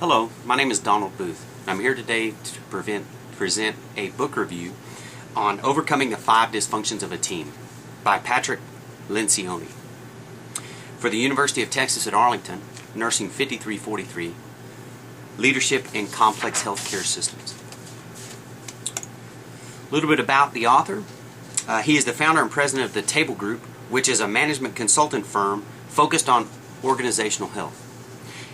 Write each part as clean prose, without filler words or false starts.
Hello, my name is Donald Booth. I'm here today to present a book review on Overcoming the 5 Dysfunctions of a Team by Patrick Lencioni. For the University of Texas at Arlington, Nursing 5343, Leadership in Complex Healthcare Systems. A little bit about the author. He is the founder and president of the Table Group, which is a management consultant firm focused on organizational health.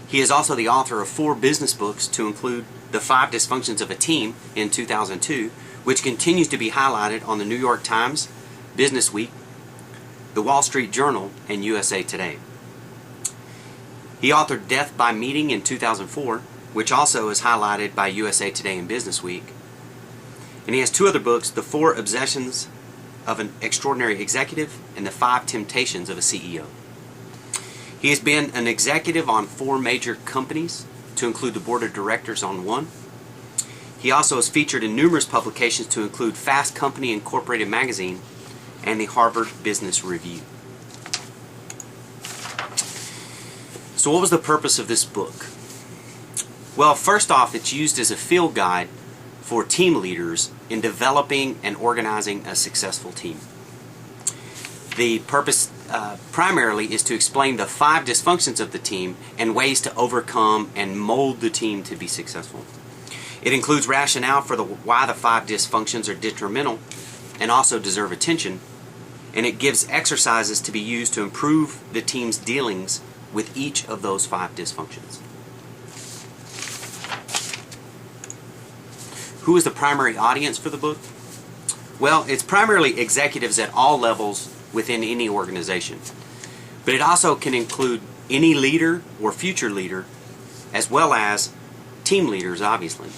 He is also the author of 4 business books, to include The 5 Dysfunctions of a Team in 2002, which continues to be highlighted on the New York Times, Business Week, the Wall Street Journal, and USA Today. He authored Death by Meeting in 2004, which also is highlighted by USA Today and Business Week. And he has 2 other books, The 4 Obsessions of an Extraordinary Executive and The 5 Temptations of a CEO. He has been an executive on 4 major companies, to include the board of directors on 1. He also is featured in numerous publications, to include Fast Company Incorporated magazine and the Harvard Business Review. So what was the purpose of this book? Well, first off, it's used as a field guide for team leaders in developing and organizing a successful team. The purpose primarily is to explain the 5 dysfunctions of the team and ways to overcome and mold the team to be successful. It includes rationale for why the 5 dysfunctions are detrimental and also deserve attention, and it gives exercises to be used to improve the team's dealings with each of those 5 dysfunctions. Who is the primary audience for the book? Well, it's primarily executives at all levels within any organization. But it also can include any leader or future leader, as well as team leaders, obviously,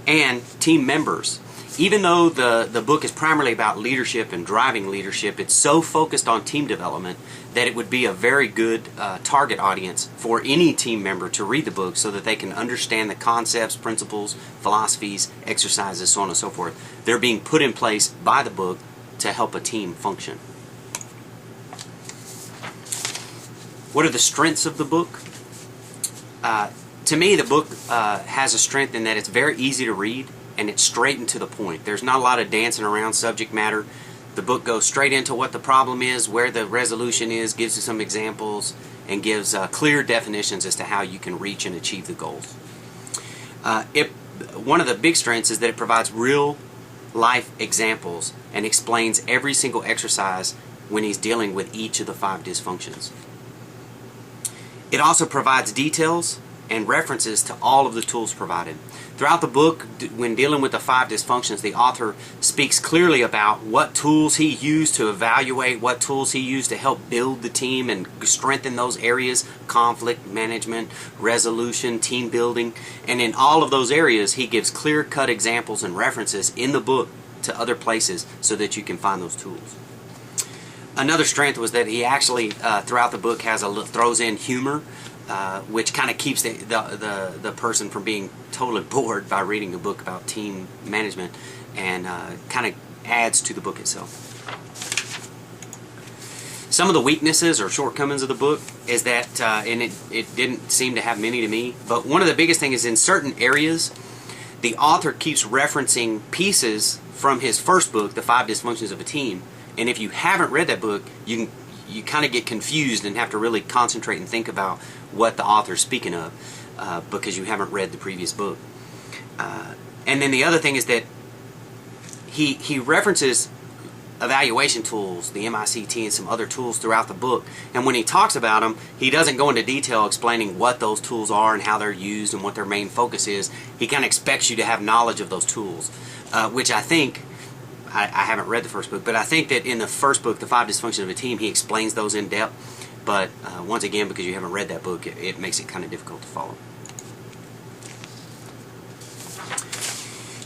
and team members. Even though the book is primarily about leadership and driving leadership, it's so focused on team development that it would be a very good target audience for any team member to read the book, so that they can understand the concepts, principles, philosophies, exercises, so on and so forth. They're being put in place by the book to help a team function. What are the strengths of the book? To me, the book has a strength in that it's very easy to read and it's straight and to the point. There's not a lot of dancing around subject matter. The book goes straight into what the problem is, where the resolution is, gives you some examples, and gives clear definitions as to how you can reach and achieve the goals. One of the big strengths is that it provides real life examples and explains every single exercise when he's dealing with each of the 5 dysfunctions. It also provides details and references to all of the tools provided. Throughout the book, when dealing with the 5 dysfunctions, the author speaks clearly about what tools he used to evaluate, what tools he used to help build the team and strengthen those areas: conflict management, resolution, team building. And in all of those areas, he gives clear-cut examples and references in the book to other places so that you can find those tools. Another strength was that he actually, throughout the book, throws in humor, which kind of keeps the person from being totally bored by reading a book about team management, and kind of adds to the book itself. Some of the weaknesses or shortcomings of the book is that, and it didn't seem to have many to me, but one of the biggest things is in certain areas, the author keeps referencing pieces from his first book, The 5 Dysfunctions of a Team, and if you haven't read that book, you kind of get confused and have to really concentrate and think about what the author's speaking of, because you haven't read the previous book. And then the other thing is that he references evaluation tools, the MICT and some other tools throughout the book, and when he talks about them, he doesn't go into detail explaining what those tools are and how they're used and what their main focus is. He kind of expects you to have knowledge of those tools, which I think, I haven't read the first book, but I think that in the first book, The 5 Dysfunctions of a Team, he explains those in depth. But once again, because you haven't read that book, it makes it kind of difficult to follow.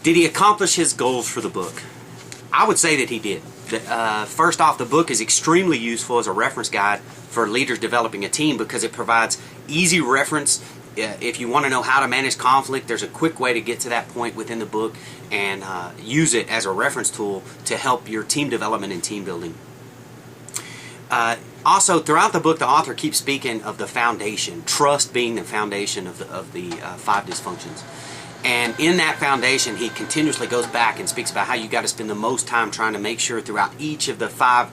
Did he accomplish his goals for the book? I would say that he did. First off, the book is extremely useful as a reference guide for leaders developing a team, because it provides easy reference. If you want to know how to manage conflict, there's a quick way to get to that point within the book, and use it as a reference tool to help your team development and team building. Also, throughout the book, the author keeps speaking of the foundation, trust being the foundation of the 5 dysfunctions. And in that foundation, he continuously goes back and speaks about how you got to spend the most time trying to make sure throughout each of the 5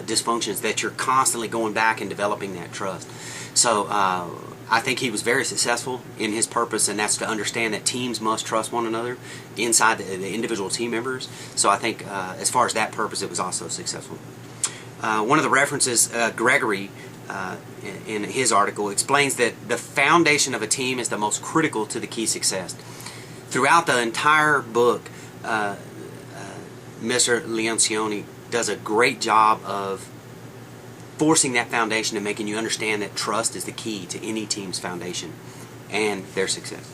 dysfunctions that you're constantly going back and developing that trust. So I think he was very successful in his purpose, and that's to understand that teams must trust one another inside the individual team members. So I think as far as that purpose, it was also successful. One of the references, Gregory, in his article, explains that the foundation of a team is the most critical to the key success. Throughout the entire book, Mr. Leoncioni does a great job of forcing that foundation and making you understand that trust is the key to any team's foundation and their success.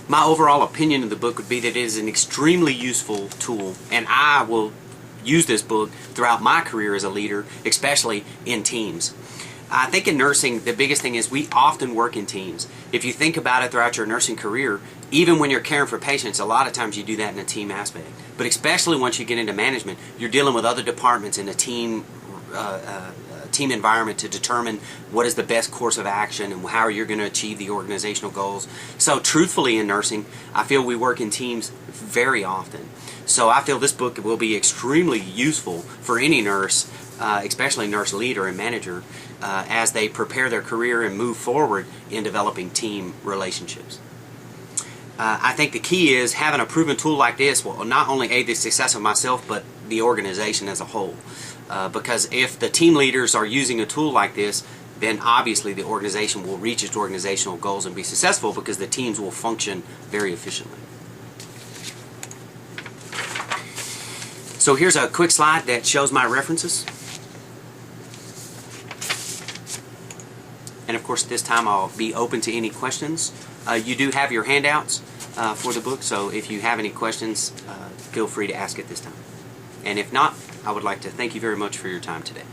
My overall opinion of the book would be that it is an extremely useful tool, and I will use this book throughout my career as a leader, especially in teams. I think in nursing, the biggest thing is we often work in teams. If you think about it throughout your nursing career, even when you're caring for patients, a lot of times you do that in a team aspect. But especially once you get into management, you're dealing with other departments in a team environment to determine what is the best course of action and how you're going to achieve the organizational goals. So truthfully in nursing, I feel we work in teams very often. So I feel this book will be extremely useful for any nurse, especially nurse leader and manager, as they prepare their career and move forward in developing team relationships. I think the key is having a proven tool like this will not only aid the success of myself, but the organization as a whole. Because if the team leaders are using a tool like this, then obviously the organization will reach its organizational goals and be successful because the teams will function very efficiently. So here's a quick slide that shows my references. And of course this time I'll be open to any questions. You do have your handouts for the book, so if you have any questions, feel free to ask at this time. And if not, I would like to thank you very much for your time today.